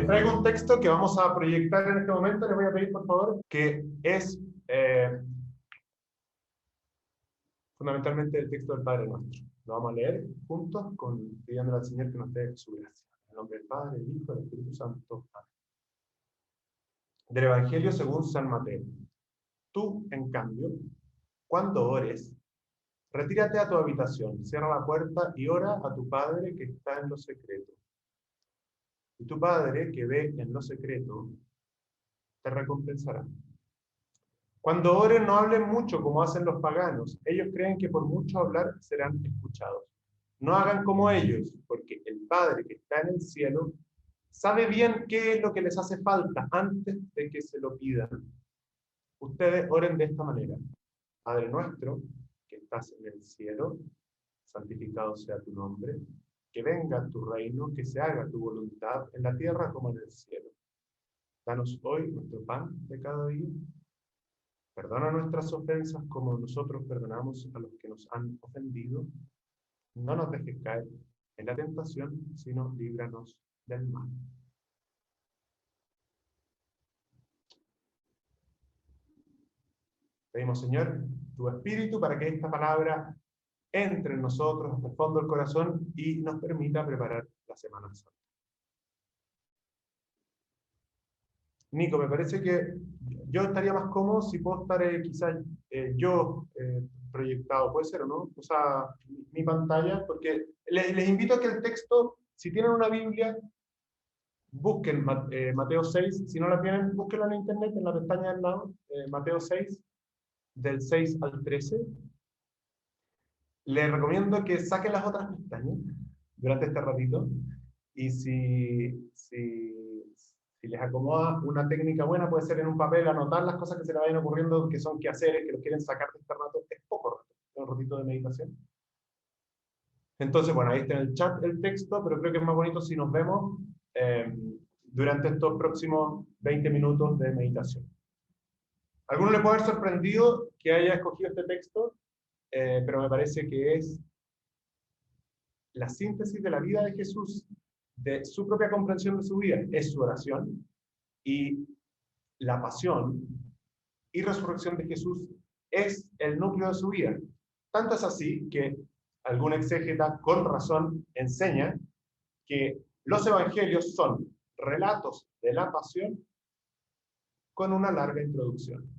traigo un texto que vamos a proyectar en este momento. Les voy a pedir, por favor, que es fundamentalmente el texto del Padre Nuestro. Lo vamos a leer juntos, pidiéndole al Señor que nos dé su gracia. En el nombre del Padre, del Hijo y del Espíritu Santo. Amén. Del Evangelio según San Mateo. Tú, en cambio, cuando ores, retírate a tu habitación, cierra la puerta y ora a tu Padre que está en lo secreto. Y tu Padre, que ve en lo secreto, te recompensará. Cuando oren, no hablen mucho como hacen los paganos. Ellos creen que por mucho hablar serán escuchados. No hagan como ellos, porque el Padre que está en el cielo sabe bien qué es lo que les hace falta antes de que se lo pidan. Ustedes oren de esta manera. Padre nuestro, que estás en el cielo, santificado sea tu nombre. Que venga tu reino, que se haga tu voluntad en la tierra como en el cielo. Danos hoy nuestro pan de cada día. Perdona nuestras ofensas como nosotros perdonamos a los que nos han ofendido. No nos dejes caer en la tentación, sino líbranos del mal. Pedimos, Señor, tu Espíritu para que esta palabra entre en nosotros hasta el fondo del corazón y nos permita preparar la Semana Santa. Nico, me parece que yo estaría más cómodo si puedo estar quizás yo proyectado, puede ser o no, o sea, mi pantalla, porque les invito a que el texto, si tienen una Biblia, busquen Mateo 6, si no la tienen, búsquenla en internet, en la pestaña del lado, Mateo 6, del 6 al 13. Les recomiendo que saquen las otras pestañas durante este ratito, y si les acomoda una técnica buena, puede ser en un papel, anotar las cosas que se les vayan ocurriendo, que son quehaceres, que los quieren sacar de este rato. Es poco rato, es un ratito de meditación. Entonces, bueno, ahí está en el chat el texto, pero creo que es más bonito si nos vemos durante estos próximos 20 minutos de meditación. ¿A alguno le puede haber sorprendido que haya escogido este texto? Pero me parece que es la síntesis de la vida de Jesús, de su propia comprensión de su vida. Es su oración, y la pasión y resurrección de Jesús es el núcleo de su vida. Tanto es así que algún exégeta con razón enseña que los evangelios son relatos de la pasión con una larga introducción.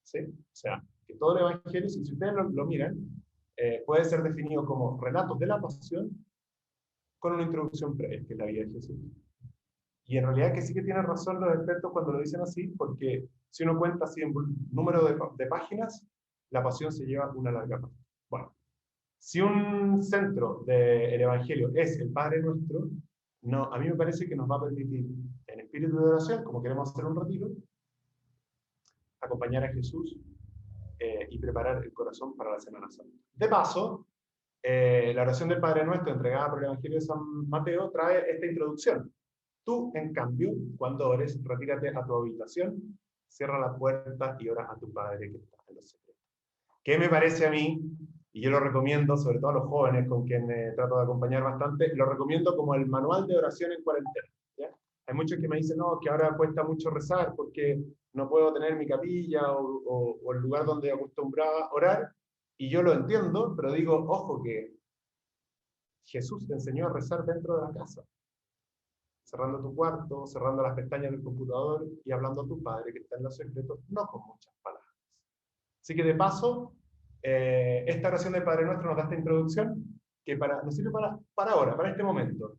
¿Sí? O sea, que todo el evangelio, si ustedes lo miran, puede ser definido como relatos de la pasión con una introducción previa, que es la vida de Jesús. Y en realidad que sí que tienen razón los expertos cuando lo dicen así, porque si uno cuenta así en número de páginas, la pasión se lleva una larga parte. Bueno, si un centro del Evangelio es el Padre Nuestro, no, a mí me parece que nos va a permitir, en espíritu de oración, como queremos hacer un retiro, acompañar a Jesús y preparar el corazón para la Semana Santa. De paso, la oración del Padre Nuestro, entregada por el Evangelio de San Mateo, trae esta introducción. Tú, en cambio, cuando ores, retírate a tu habitación, cierra la puerta y ora a tu Padre que está en los secretos. ¿Qué me parece a mí? Y yo lo recomiendo, sobre todo a los jóvenes con quienes trato de acompañar bastante, lo recomiendo como el manual de oración en cuarentena. ¿Ya? Hay muchos que me dicen, no, que ahora cuesta mucho rezar porque no puedo tener mi capilla o el lugar donde acostumbraba orar, y yo lo entiendo, pero digo, ojo que Jesús te enseñó a rezar dentro de la casa, cerrando tu cuarto, cerrando las pestañas del computador y hablando a tu Padre que está en los secretos, no con muchas palabras. Así que de paso, esta oración del Padre Nuestro nos da esta introducción que nos sirve para ahora, para este momento.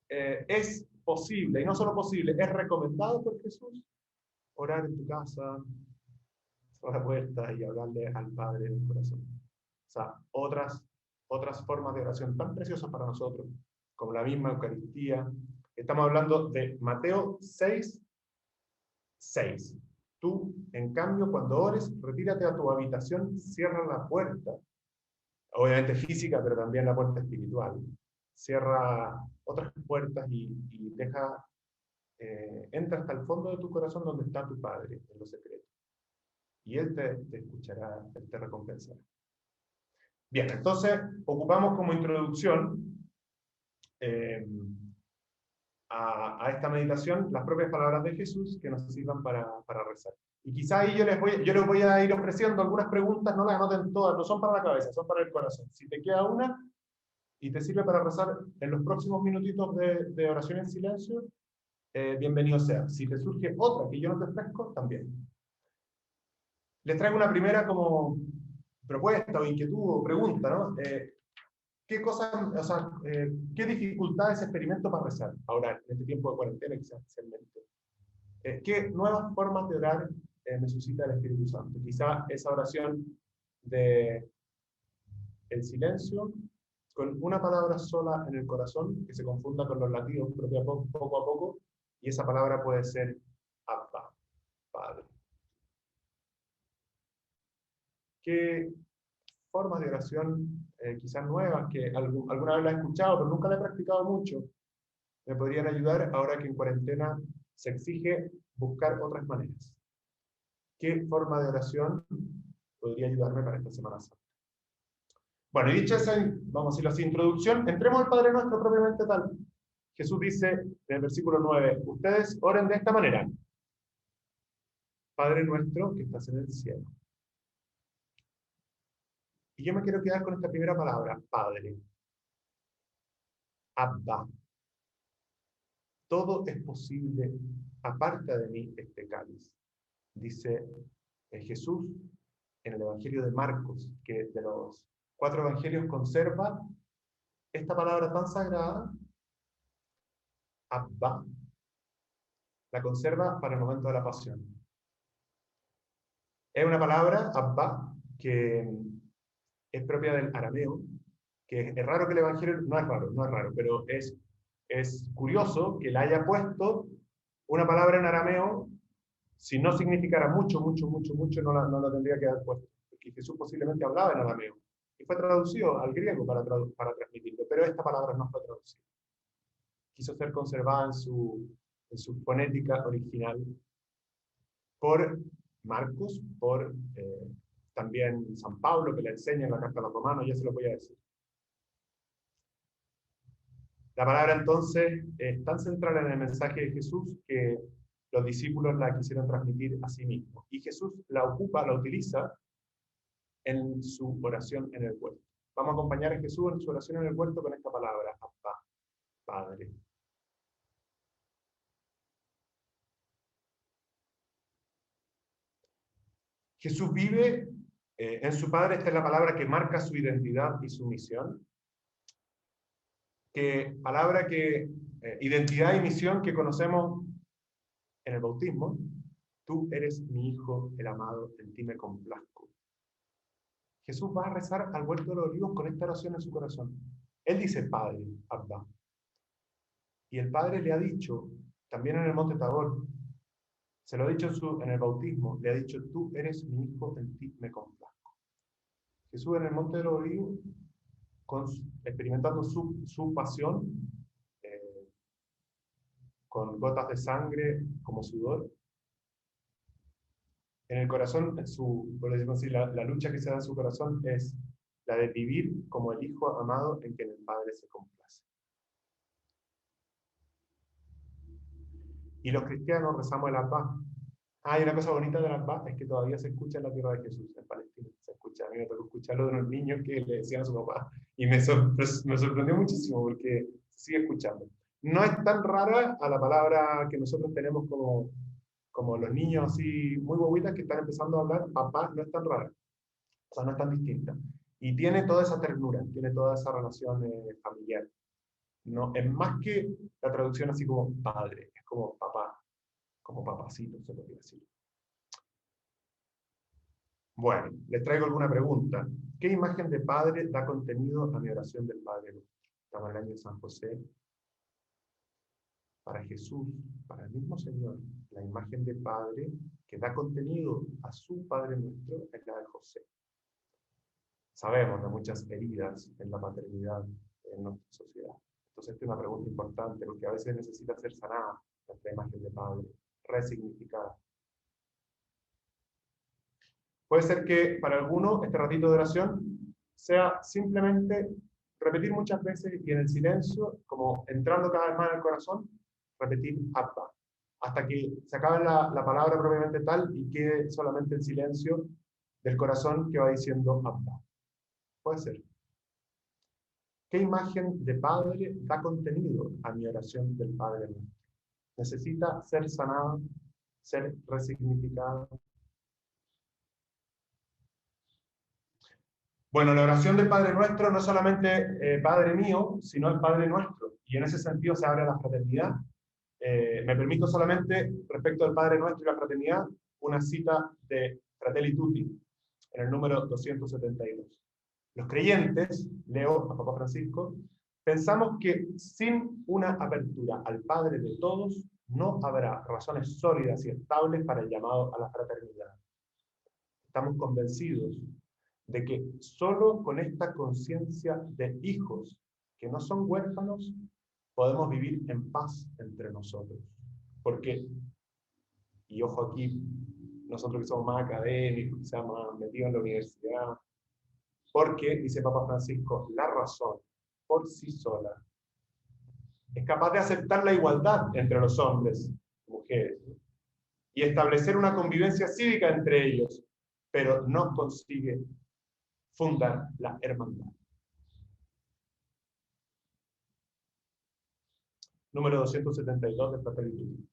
Es posible, y no solo posible, es recomendado por Jesús orar en tu casa, cerrar la puerta y hablarle al Padre en el corazón. O sea, otras formas de oración tan preciosas para nosotros, como la misma Eucaristía. Estamos hablando de Mateo 6, 6. Tú, en cambio, cuando ores, retírate a tu habitación, cierra la puerta, obviamente física, pero también la puerta espiritual. Cierra otras puertas y deja, entra hasta el fondo de tu corazón donde está tu Padre, en lo secreto. Y Él te escuchará, Él te recompensará. Bien, entonces ocupamos como introducción a esta meditación las propias palabras de Jesús que nos sirvan para rezar. Y quizá ahí yo les voy a ir ofreciendo algunas preguntas, no las anoten todas, no son para la cabeza, son para el corazón. Si te queda una y te sirve para rezar en los próximos minutitos de oración en silencio, bienvenido sea. Si te surge otra que yo no te ofrezco, también. Les traigo una primera como propuesta o inquietud o pregunta, ¿no? ¿Qué cosas, o sea, qué dificultades experimento para rezar ahora, en este tiempo de cuarentena, quizás especialmente? ¿Qué nuevas formas de orar me suscita el Espíritu Santo? Quizá esa oración de el silencio, con una palabra sola en el corazón, que se confunda con los latidos poco a poco, y esa palabra puede ser Abba, Padre. ¿Qué formas de oración, quizás nuevas, que alguna vez las he escuchado, pero nunca las he practicado mucho, me podrían ayudar ahora que en cuarentena se exige buscar otras maneras? ¿Qué forma de oración podría ayudarme para esta Semana Santa? Bueno, y dicha esa, vamos a decirlo así, introducción, entremos al Padre Nuestro propiamente tal. Jesús dice en el versículo 9, ustedes oren de esta manera: Padre nuestro que estás en el cielo. Y yo me quiero quedar con esta primera palabra, Padre. Abba. Todo es posible, aparta de mí este cáliz. Dice Jesús en el Evangelio de Marcos, que de los 4 evangelios conserva esta palabra tan sagrada, Abba, la conserva para el momento de la pasión. Es una palabra, Abba, que es propia del arameo, que es raro que el Evangelio, no es raro, pero es curioso que le haya puesto una palabra en arameo. Si no significara mucho, no la tendría que haber puesto, porque Jesús posiblemente hablaba en arameo, y fue traducido al griego para transmitirlo, pero esta palabra no fue traducida. Quiso ser conservada en su fonética original por Marcos, por también San Pablo, que le enseña en la carta a los romanos, ya se lo voy a decir. La palabra entonces es tan central en el mensaje de Jesús que los discípulos la quisieron transmitir a sí mismos. Y Jesús la utiliza en su oración en el huerto. Vamos a acompañar a Jesús en su oración en el huerto con esta palabra, Abba, Padre. Jesús vive en su Padre, esta es la palabra que marca su identidad y su misión. Identidad y misión que conocemos en el bautismo. Tú eres mi Hijo, el amado, en ti me complazco. Jesús va a rezar al huerto de los olivos con esta oración en su corazón. Él dice Padre, Abba. Y el Padre le ha dicho, también en el monte Tabor, se lo ha dicho en el bautismo, le ha dicho, tú eres mi Hijo, en ti me complazco. Jesús en el monte de los olivos, experimentando su pasión, con gotas de sangre como sudor, en el corazón, por decirlo así, la lucha que se da en su corazón es la de vivir como el Hijo amado en quien el Padre se complace. Y los cristianos rezamos el Abba. Y una cosa bonita del Abba es que todavía se escucha en la tierra de Jesús, en Palestina. Se escucha, a mí me tocó escucharlo de unos niños que le decían a su papá. Y me sorprendió muchísimo porque se sigue escuchando. No es tan rara a la palabra que nosotros tenemos como los niños así muy bobitas que están empezando a hablar. Papá no es tan rara. O sea, no es tan distinta. Y tiene toda esa ternura, tiene toda esa relación familiar. No, es más que la traducción así como padre, es como papá, como papacito, se podría decir. Bueno, les traigo alguna pregunta. ¿Qué imagen de padre da contenido a mi oración del Padre Nuestro? Estamos en el año de San José. Para Jesús, para el mismo Señor, la imagen de padre que da contenido a su Padre Nuestro es la de José. Sabemos de muchas heridas en la paternidad en nuestra sociedad. Entonces, esta es una pregunta importante, porque a veces necesita ser sanada nuestra imagen de padre, resignificada. Puede ser que para algunos este ratito de oración sea simplemente repetir muchas veces y en el silencio, como entrando cada vez más en el corazón, repetir Abba, hasta que se acabe la palabra propiamente tal y quede solamente el silencio del corazón que va diciendo Abba. Puede ser. ¿Qué imagen de padre da contenido a mi oración del Padre Nuestro? Necesita ser sanada, ser resignificada. Bueno, la oración del Padre Nuestro no es solamente Padre mío, sino el Padre Nuestro. Y en ese sentido se abre la fraternidad. Me permito solamente, respecto al Padre Nuestro y la fraternidad, una cita de Fratelli Tutti, en el número 272. Los creyentes, leo a Papa Francisco, pensamos que sin una apertura al Padre de todos, no habrá razones sólidas y estables para el llamado a la fraternidad. Estamos convencidos de que solo con esta conciencia de hijos que no son huérfanos, podemos vivir en paz entre nosotros. Porque, y ojo aquí, nosotros que somos más académicos, que estamos más metidos en la universidad, porque, dice Papa Francisco, la razón por sí sola es capaz de aceptar la igualdad entre los hombres y mujeres y establecer una convivencia cívica entre ellos, pero no consigue fundar la hermandad. Número 272 del Fratelli Tutti.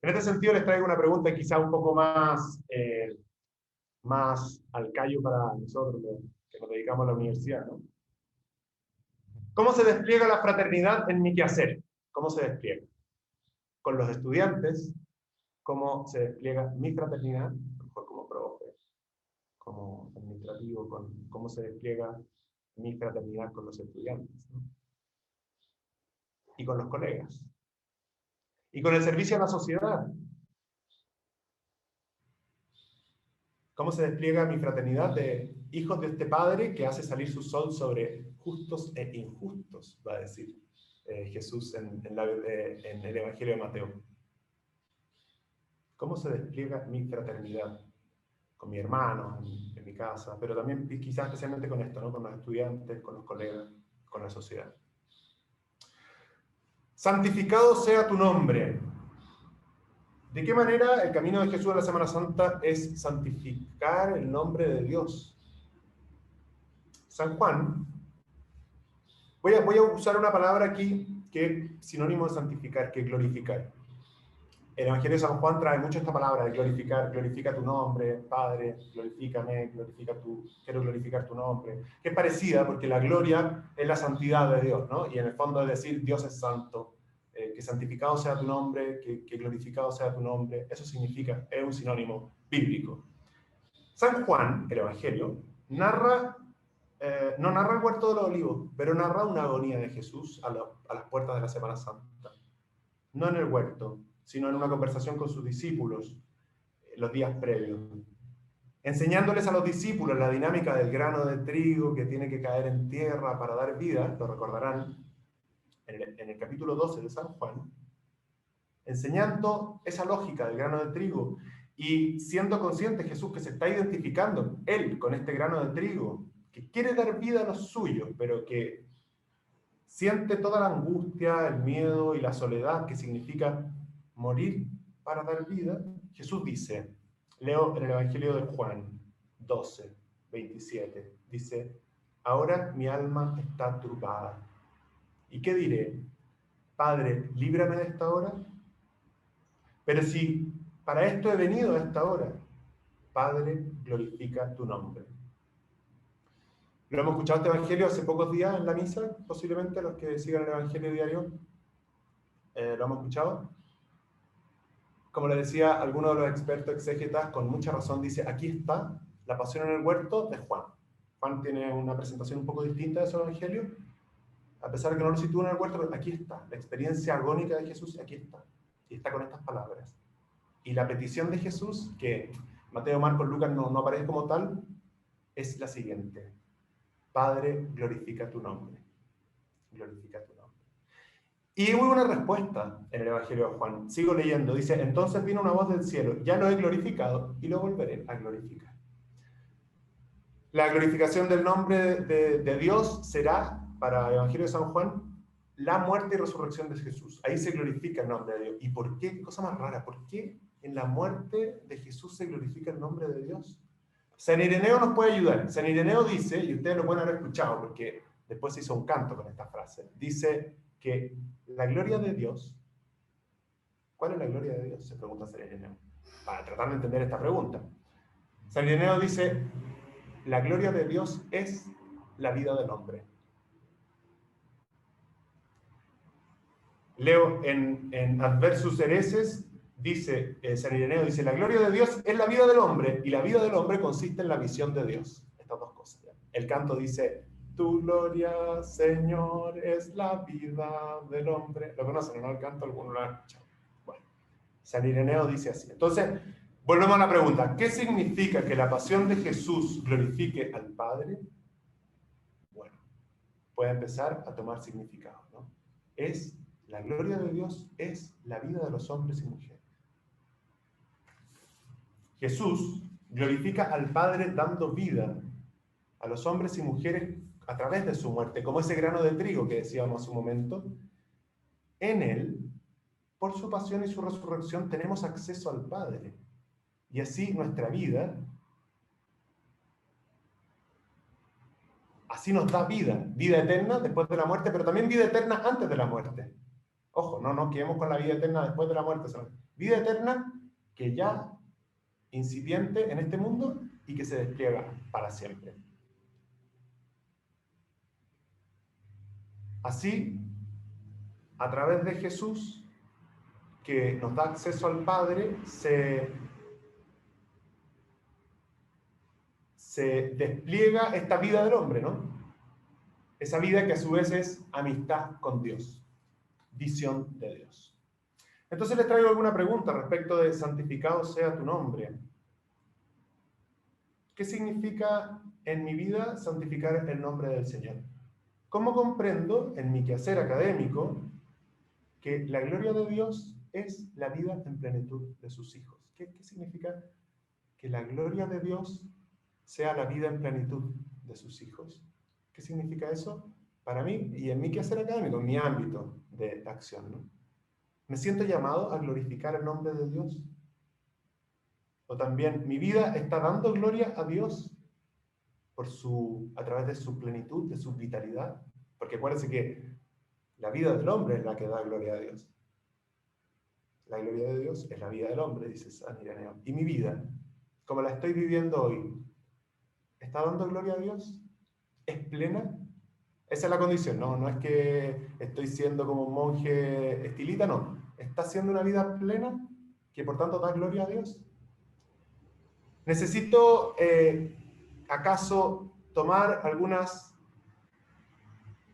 En este sentido les traigo una pregunta quizá un poco más al callo para nosotros que nos dedicamos a la universidad, ¿no? ¿Cómo se despliega la fraternidad en mi quehacer? ¿Cómo se despliega? Con los estudiantes, ¿cómo se despliega mi fraternidad? Mejor como profe, como administrativo, cómo se despliega mi fraternidad con los estudiantes, ¿no? Y con los colegas. Y con el servicio a la sociedad. ¿Cómo se despliega mi fraternidad de hijos de este Padre que hace salir su sol sobre justos e injustos? Va a decir Jesús en el Evangelio de Mateo. ¿Cómo se despliega mi fraternidad? Con mi hermano, en mi casa, pero también quizás especialmente con esto, ¿no? Con los estudiantes, con los colegas, con la sociedad. Santificado sea tu nombre. ¿De qué manera el camino de Jesús a la Semana Santa es santificar el nombre de Dios? San Juan, voy a usar una palabra aquí que es sinónimo de santificar, que es glorificar. El Evangelio de San Juan trae mucho esta palabra de glorificar, glorifica tu nombre, Padre, glorifícame, quiero glorificar tu nombre, que es parecida porque la gloria es la santidad de Dios, ¿no? Y en el fondo es decir, Dios es santo, que santificado sea tu nombre, que glorificado sea tu nombre, eso significa, es un sinónimo bíblico. San Juan, el Evangelio, no narra el huerto de los olivos, pero narra una agonía de Jesús a las puertas de la Semana Santa. No en el huerto, sino en una conversación con sus discípulos los días previos, enseñándoles a los discípulos la dinámica del grano de trigo que tiene que caer en tierra para dar vida, lo recordarán en el capítulo 12 de San Juan, enseñando esa lógica del grano de trigo y siendo consciente Jesús que se está identificando él con este grano de trigo, que quiere dar vida a los suyos, pero que siente toda la angustia, el miedo y la soledad que significa morir para dar vida. Jesús dice, leo en el Evangelio de Juan 12, 27, dice, ahora mi alma está turbada. ¿Y qué diré? Padre, líbrame de esta hora. Pero si para esto he venido a esta hora, Padre, glorifica tu nombre. Lo hemos escuchado este Evangelio hace pocos días en la misa, posiblemente los que sigan el Evangelio diario. ¿Lo hemos escuchado? Como le decía, algunos de los expertos exégetas con mucha razón dice, aquí está la pasión en el huerto de Juan. Juan tiene una presentación un poco distinta de su Evangelio, a pesar de que no lo sitúa en el huerto, pero aquí está, la experiencia agónica de Jesús, aquí está. Y está con estas palabras. Y la petición de Jesús, que Mateo, Marcos, Lucas no aparece como tal, es la siguiente. Padre, glorifica tu nombre. Glorifica tu nombre. Y hubo una respuesta en el Evangelio de Juan. Sigo leyendo. Dice, entonces vino una voz del cielo. Ya lo he glorificado y lo volveré a glorificar. La glorificación del nombre de Dios será, para el Evangelio de San Juan, la muerte y resurrección de Jesús. Ahí se glorifica el nombre de Dios. ¿Y por qué? Qué cosa más rara. ¿Por qué en la muerte de Jesús se glorifica el nombre de Dios? San Ireneo nos puede ayudar. San Ireneo dice, y ustedes lo pueden haber escuchado porque después se hizo un canto con esta frase, dice que la gloria de Dios, ¿cuál es la gloria de Dios? Se pregunta San Ireneo, para tratar de entender esta pregunta. San Ireneo dice, la gloria de Dios es la vida del hombre. Leo en Adversus Hereses, dice, San Ireneo dice, la gloria de Dios es la vida del hombre, y la vida del hombre consiste en la visión de Dios. Estas dos cosas. ¿Ya? El canto dice, tu gloria, Señor, es la vida del hombre. ¿Lo conocen, no? El canto, alguno lo ha escuchado. Bueno, San Ireneo dice así. Entonces, volvemos a la pregunta, ¿qué significa que la pasión de Jesús glorifique al Padre? Bueno, puede empezar a tomar significado, ¿no? La gloria de Dios es la vida de los hombres y mujeres. Jesús glorifica al Padre dando vida a los hombres y mujeres a través de su muerte, como ese grano de trigo que decíamos hace un momento. En Él, por su pasión y su resurrección, tenemos acceso al Padre. Y así nuestra vida, así nos da vida, vida eterna después de la muerte, pero también vida eterna antes de la muerte. Ojo, no quedemos con la vida eterna después de la muerte. Vida eterna que ya incipiente en este mundo y que se despliega para siempre. Así, a través de Jesús, que nos da acceso al Padre, se despliega esta vida del hombre, ¿no? Esa vida que a su vez es amistad con Dios, visión de Dios. Entonces les traigo alguna pregunta respecto de santificado sea tu nombre. ¿Qué significa en mi vida santificar el nombre del Señor? ¿Cómo comprendo en mi quehacer académico que la gloria de Dios es la vida en plenitud de sus hijos? ¿Qué significa que la gloria de Dios sea la vida en plenitud de sus hijos? ¿Qué significa eso para mí y en mi quehacer académico, en mi ámbito de acción, ¿no? ¿Me siento llamado a glorificar el nombre de Dios? O también, ¿mi vida está dando gloria a Dios a través de su plenitud, de su vitalidad? Porque acuérdense que la vida del hombre es la que da gloria a Dios. La gloria de Dios es la vida del hombre, dice San Ireneo. ¿Y mi vida, como la estoy viviendo hoy, está dando gloria a Dios? ¿Es plena? Esa es la condición, no es que estoy siendo como un monje estilita, no. ¿Está siendo una vida plena que por tanto da gloria a Dios? ¿Necesito acaso tomar algunas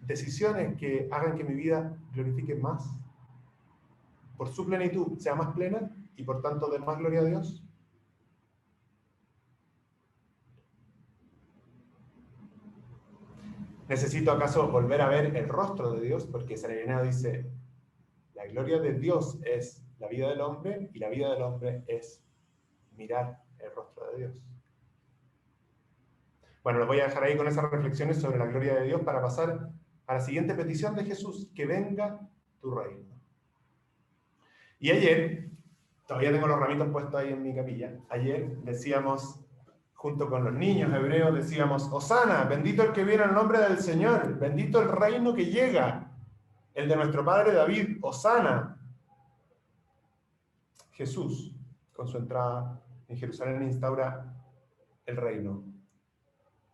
decisiones que hagan que mi vida glorifique más? Por su plenitud sea más plena y por tanto dé más gloria a Dios. ¿Necesito acaso volver a ver el rostro de Dios? Porque San Ireneo dice, la gloria de Dios es la vida del hombre y la vida del hombre es mirar el rostro de Dios. Bueno, los voy a dejar ahí con esas reflexiones sobre la gloria de Dios para pasar a la siguiente petición de Jesús, que venga tu reino. Y ayer, todavía tengo los ramitos puestos ahí en mi capilla, ayer decíamos, junto con los niños hebreos, decíamos, Hosana, bendito el que viene en el nombre del Señor, bendito el reino que llega, el de nuestro padre David, Hosana. Jesús, con su entrada en Jerusalén, instaura el reino.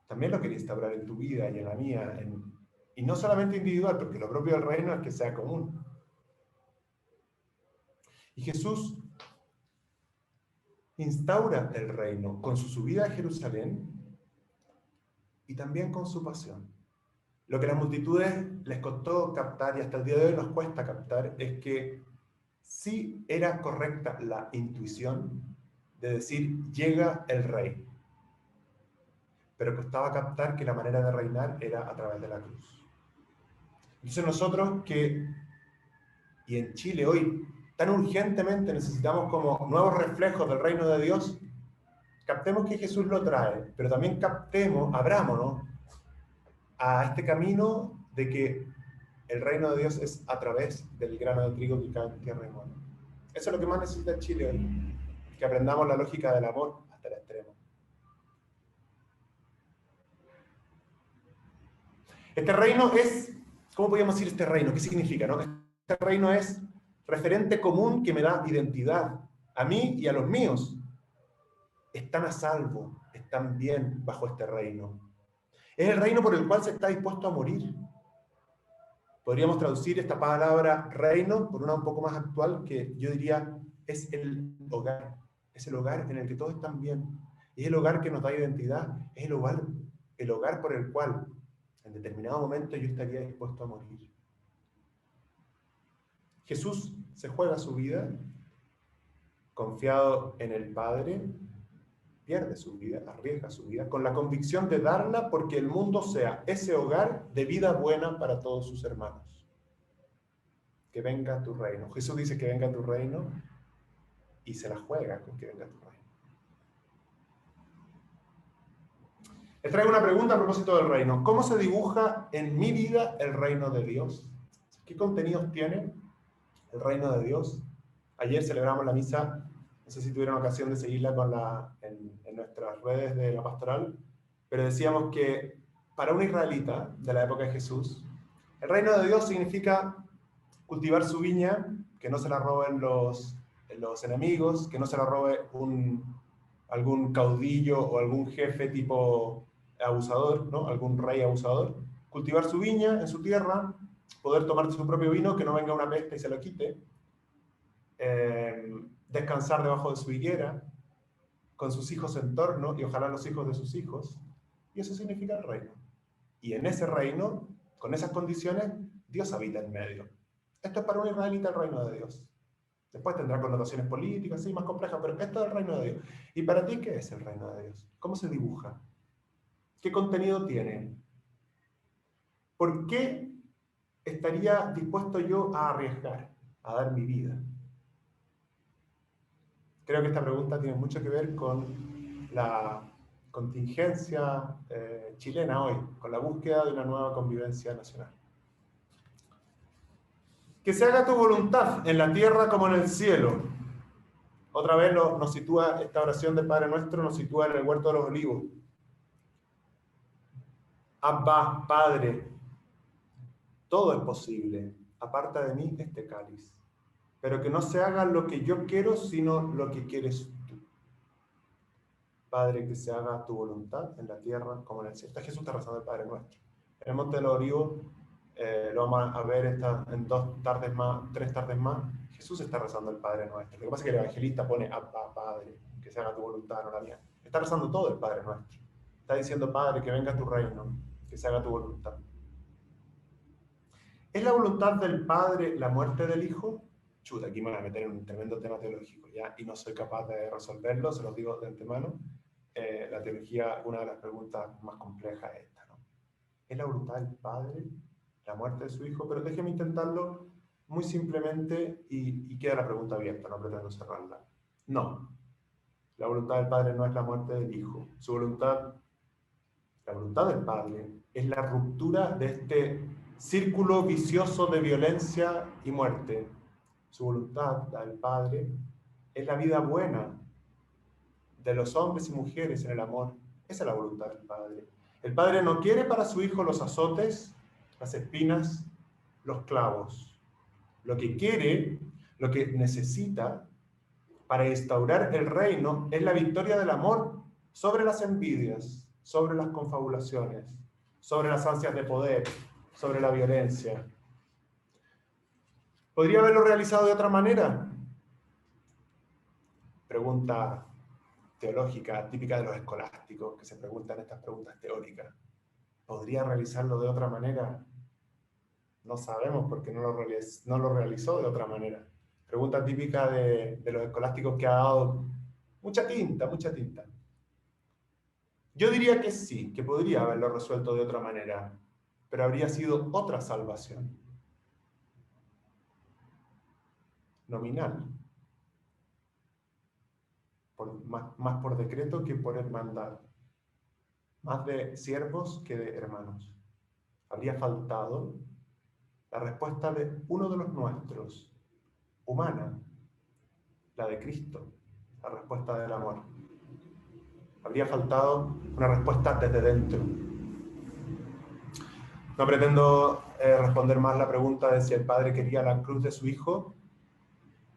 También lo quería instaurar en tu vida y en la mía, y no solamente individual, porque lo propio del reino es que sea común. Y Jesús instaura el reino con su subida a Jerusalén y también con su pasión. Lo que a las multitudes les costó captar y hasta el día de hoy nos cuesta captar es que sí era correcta la intuición de decir llega el rey, pero costaba captar que la manera de reinar era a través de la cruz. Entonces nosotros y en Chile hoy tan urgentemente necesitamos como nuevos reflejos del reino de Dios, captemos que Jesús lo trae, pero también captemos, abrámonos a este camino de que el reino de Dios es a través del grano de trigo que cae en tierra y muere. Eso es lo que más necesita Chile hoy, que aprendamos la lógica del amor hasta el extremo. Este reino es, ¿cómo podríamos decir este reino? ¿Qué significa? ¿No? Este reino es referente común que me da identidad a mí y a los míos. Están a salvo, están bien bajo este reino. Es el reino por el cual se está dispuesto a morir. Podríamos traducir esta palabra reino por una un poco más actual, que yo diría es el hogar. Es el hogar en el que todos están bien. Es el hogar que nos da identidad. Es el hogar por el cual en determinado momento yo estaría dispuesto a morir. Jesús se juega su vida confiado en el Padre, pierde su vida, arriesga su vida, con la convicción de darla porque el mundo sea ese hogar de vida buena para todos sus hermanos. Que venga tu reino. Jesús dice que venga tu reino y se la juega con que venga tu reino. Les traigo una pregunta a propósito del reino. ¿Cómo se dibuja en mi vida el reino de Dios? ¿Qué contenidos tiene el reino de Dios? Ayer celebramos la misa, no sé si tuvieron ocasión de seguirla en nuestras redes de la pastoral, pero decíamos que para un israelita de la época de Jesús, el reino de Dios significa cultivar su viña, que no se la roben los enemigos, que no se la robe algún caudillo o algún jefe tipo abusador, ¿no? Algún rey abusador. Cultivar su viña en su tierra, poder tomar su propio vino, que no venga una peste y se lo quite. Descansar debajo de su higuera, con sus hijos en torno y ojalá los hijos de sus hijos. Y eso significa el reino. Y en ese reino, con esas condiciones, Dios habita en medio. Esto es para un israelita el reino de Dios. Después tendrá connotaciones políticas, sí, más complejas, pero esto es el reino de Dios. ¿Y para ti qué es el reino de Dios? ¿Cómo se dibuja? ¿Qué contenido tiene? ¿Por qué estaría dispuesto yo a arriesgar, a dar mi vida? Creo que esta pregunta tiene mucho que ver con la contingencia chilena hoy, con la búsqueda de una nueva convivencia nacional. Que se haga tu voluntad en la tierra como en el cielo. Otra vez nos sitúa esta oración del Padre Nuestro, nos sitúa en el huerto de los olivos. Abba, Padre, todo es posible. Aparta de mí este cáliz. Pero que no se haga lo que yo quiero, sino lo que quieres tú. Padre, que se haga tu voluntad en la tierra como en el cielo. Jesús está rezando el Padre Nuestro. En el Monte de los Olivos, lo vamos a ver en 2 tardes más, 3 tardes más. Jesús está rezando el Padre Nuestro. Lo que pasa es que el evangelista pone Abba, Padre, que se haga tu voluntad, no la mía. Está rezando todo el Padre Nuestro. Está diciendo, Padre, que venga tu reino, que se haga tu voluntad. ¿Es la voluntad del Padre la muerte del Hijo? Chuta, aquí me voy a meter en un tremendo tema teológico, ¿ya? Y no soy capaz de resolverlo, se los digo de antemano. La teología, una de las preguntas más complejas es esta, ¿no? ¿Es la voluntad del Padre la muerte de su Hijo? Pero déjeme intentarlo muy simplemente y queda la pregunta abierta, no pretendo cerrarla. No, la voluntad del Padre no es la muerte del Hijo. La voluntad del Padre es la ruptura de este círculo vicioso de violencia y muerte. Su voluntad, la del Padre, es la vida buena de los hombres y mujeres en el amor. Esa es la voluntad del Padre. El Padre no quiere para su Hijo los azotes, las espinas, los clavos. Lo que quiere, lo que necesita para instaurar el reino es la victoria del amor sobre las envidias, sobre las confabulaciones, sobre las ansias de poder, sobre la violencia. ¿Podría haberlo realizado de otra manera? Pregunta teológica típica de los escolásticos que se preguntan estas preguntas teóricas. ¿Podría realizarlo de otra manera? No sabemos porque no lo realizó de otra manera. Pregunta típica de los escolásticos que ha dado mucha tinta, mucha tinta. Yo diría que sí, que podría haberlo resuelto de otra manera, pero habría sido otra salvación. Nominal. Más por decreto que por hermandad. Más de siervos que de hermanos. Habría faltado la respuesta de uno de los nuestros, humana, la de Cristo, la respuesta del amor. Habría faltado una respuesta desde dentro. No pretendo responder más la pregunta de si el Padre quería la cruz de su Hijo.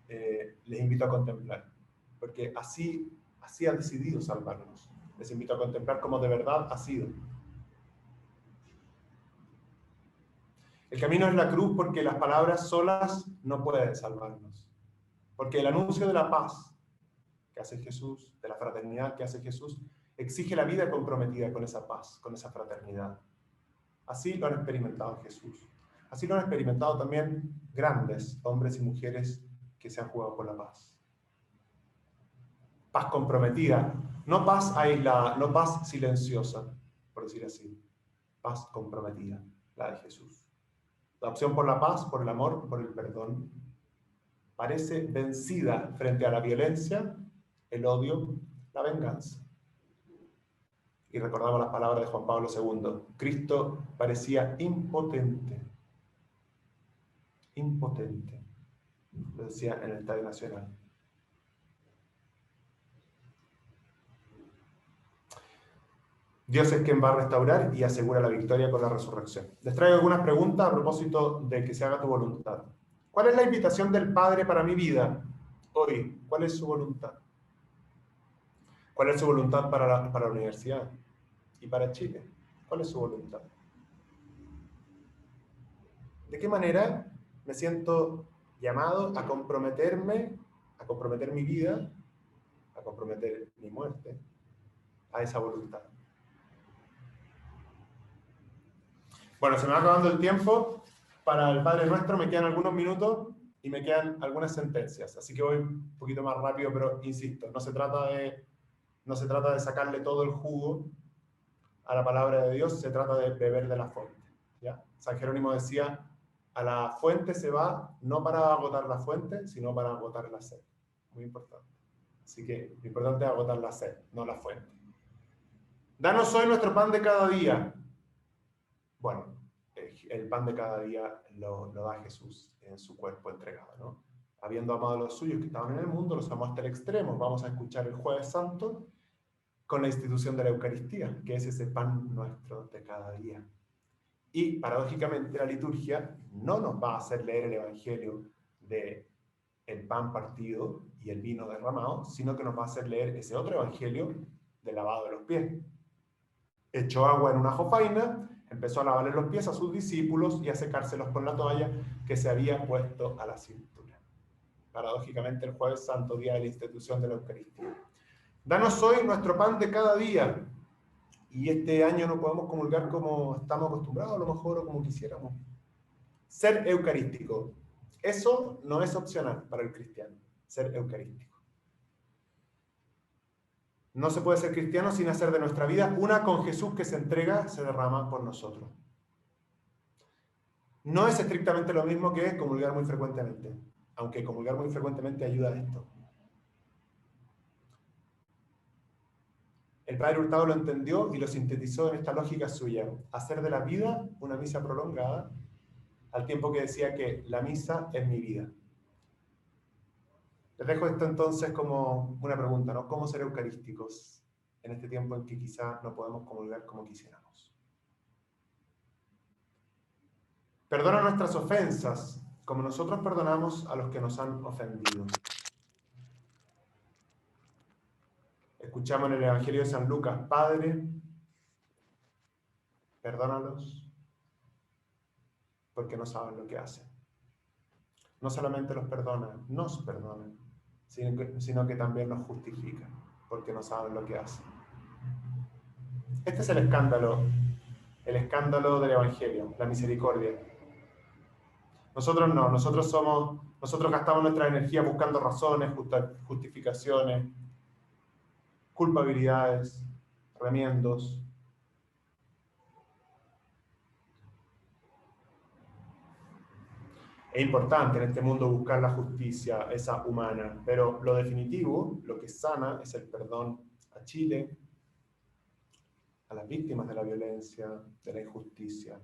Les invito a contemplar, porque así ha decidido salvarnos. Les invito a contemplar cómo de verdad ha sido. El camino es la cruz porque las palabras solas no pueden salvarnos. Porque el anuncio de la paz que hace Jesús, de la fraternidad que hace Jesús, exige la vida comprometida con esa paz, con esa fraternidad. Así lo han experimentado en Jesús. Así lo han experimentado también grandes hombres y mujeres que se han jugado por la paz. Paz comprometida, no paz aislada, no paz silenciosa, por decir así. Paz comprometida, la de Jesús. La opción por la paz, por el amor, por el perdón, parece vencida frente a la violencia, el odio, la venganza. Y recordamos las palabras de Juan Pablo II. Cristo parecía impotente. Impotente. Lo decía en el Estadio Nacional. Dios es quien va a restaurar y asegura la victoria con la resurrección. Les traigo algunas preguntas a propósito de que se haga tu voluntad. ¿Cuál es la invitación del Padre para mi vida hoy? ¿Cuál es su voluntad? ¿Cuál es su voluntad para la universidad y para Chile? ¿Cuál es su voluntad? ¿De qué manera me siento llamado a comprometerme, a comprometer mi vida, a comprometer mi muerte, a esa voluntad? Bueno, se me va acabando el tiempo. Para el Padre Nuestro me quedan algunos minutos y me quedan algunas sentencias. Así que voy un poquito más rápido, pero insisto, no se trata de sacarle todo el jugo a la palabra de Dios, se trata de beber de la fuente. ¿Ya? San Jerónimo decía, a la fuente se va no para agotar la fuente, sino para agotar la sed. Muy importante. Así que lo importante es agotar la sed, no la fuente. Danos hoy nuestro pan de cada día. Bueno, el pan de cada día lo da Jesús en su cuerpo entregado, ¿no? Habiendo amado a los suyos que estaban en el mundo, los amó hasta el extremo. Vamos a escuchar el Jueves Santo con la institución de la Eucaristía, que es ese pan nuestro de cada día. Y, paradójicamente, la liturgia no nos va a hacer leer el Evangelio de el pan partido y el vino derramado, sino que nos va a hacer leer ese otro Evangelio del lavado de los pies. Echó agua en una jofaina, empezó a lavarle los pies a sus discípulos y a secárselos con la toalla que se había puesto a la cintura. Paradójicamente, el Jueves Santo, día de la institución de la Eucaristía. Danos hoy nuestro pan de cada día. Y este año no podemos comulgar como estamos acostumbrados, a lo mejor, o como quisiéramos. Ser eucarístico. Eso no es opcional para el cristiano, ser eucarístico. No se puede ser cristiano sin hacer de nuestra vida una con Jesús que se entrega, se derrama por nosotros. No es estrictamente lo mismo que comulgar muy frecuentemente, aunque comulgar muy frecuentemente ayuda a esto. El padre Hurtado lo entendió y lo sintetizó en esta lógica suya: hacer de la vida una misa prolongada, al tiempo que decía que la misa es mi vida. Les dejo esto entonces como una pregunta, ¿no? ¿Cómo ser eucarísticos en este tiempo en que quizá no podemos comulgar como quisiéramos? Perdona nuestras ofensas, como nosotros perdonamos a los que nos han ofendido. Escuchamos en el Evangelio de San Lucas: Padre, perdónalos porque no saben lo que hacen. No solamente los perdona, nos perdona, sino que también nos justifica, porque no saben lo que hacen. Este es el escándalo del Evangelio, la misericordia. Nosotros no, nosotros gastamos nuestra energía buscando razones, justificaciones, culpabilidades, remiendos. Es importante en este mundo buscar la justicia, esa humana, pero lo definitivo, lo que sana, es el perdón a Chile, a las víctimas de la violencia, de la injusticia,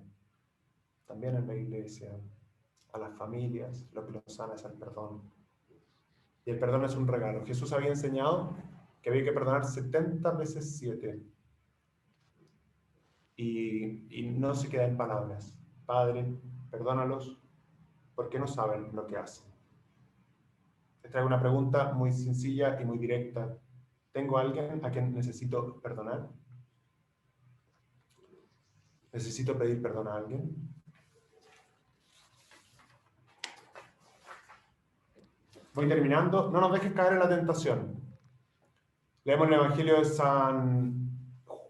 también en la Iglesia, a las familias, lo que los sana es el perdón. Y el perdón es un regalo. Jesús había enseñado que había que perdonar 70 veces 7. Y no se queda en palabras. Padre, perdónalos porque no saben lo que hacen. Les traigo una pregunta muy sencilla y muy directa. ¿Tengo a alguien a quien necesito perdonar? ¿Necesito pedir perdón a alguien? Voy terminando. No nos dejes caer en la tentación. Leemos el Evangelio de San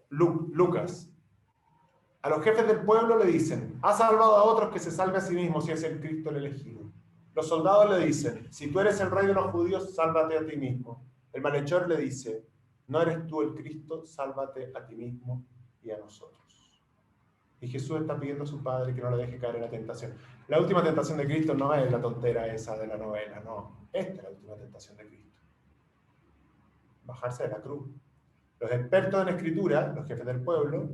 Lucas. A los jefes del pueblo le dicen, ha salvado a otros, que se salve a sí mismo si es el Cristo el elegido. Los soldados le dicen, si tú eres el rey de los judíos, sálvate a ti mismo. El malhechor le dice, no eres tú el Cristo, sálvate a ti mismo y a nosotros. Y Jesús está pidiendo a su Padre que no le deje caer en la tentación. La última tentación de Cristo no es la tontera esa de la novela, no. Esta es la última tentación de Cristo. Bajarse de la cruz. Los expertos en escritura, los jefes del pueblo,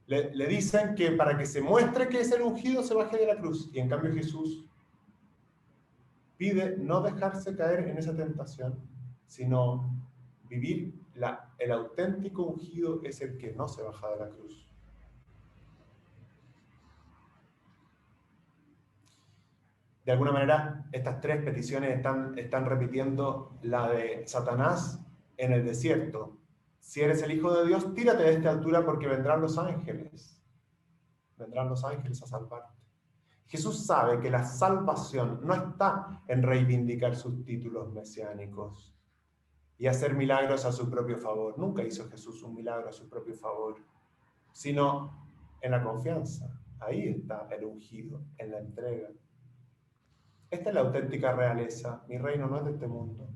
le dicen que para que se muestre que es el ungido se baje de la cruz. Y en cambio Jesús pide no dejarse caer en esa tentación, sino vivir el auténtico ungido es el que no se baja de la cruz. De alguna manera, estas tres peticiones están repitiendo la de Satanás en el desierto. Si eres el Hijo de Dios, tírate de esta altura porque vendrán los ángeles. Vendrán los ángeles a salvarte. Jesús sabe que la salvación no está en reivindicar sus títulos mesiánicos y hacer milagros a su propio favor. Nunca hizo Jesús un milagro a su propio favor, sino en la confianza. Ahí está el ungido, en la entrega. Esta es la auténtica realeza. Mi reino no es de este mundo,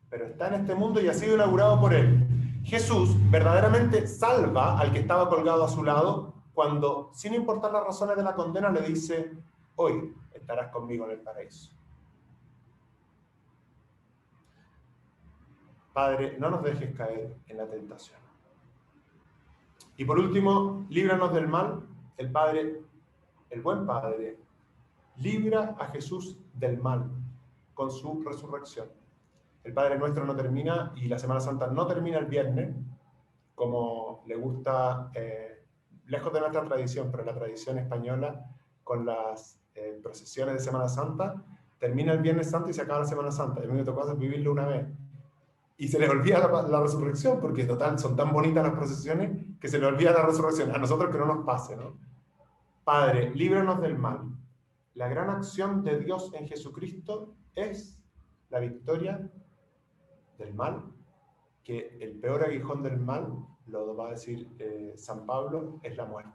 pero está en este mundo y ha sido inaugurado por él. Jesús verdaderamente salva al que estaba colgado a su lado cuando, sin importar las razones de la condena, le dice, hoy estarás conmigo en el paraíso. Padre, no nos dejes caer en la tentación. Y por último, líbranos del mal. El Padre, el buen Padre, libra a Jesús del mal con su resurrección. El Padre Nuestro no termina y la Semana Santa no termina el viernes, como le gusta, lejos de nuestra tradición, pero la tradición española con las procesiones de Semana Santa, termina el Viernes Santo y se acaba la Semana Santa. A mí me tocó vivirlo una vez. Y se les olvida la resurrección, porque total, son tan bonitas las procesiones que se les olvida la resurrección. A nosotros que no nos pase, ¿no? Padre, líbranos del mal. La gran acción de Dios en Jesucristo es la victoria del mal, que el peor aguijón del mal, lo va a decir San Pablo, es la muerte.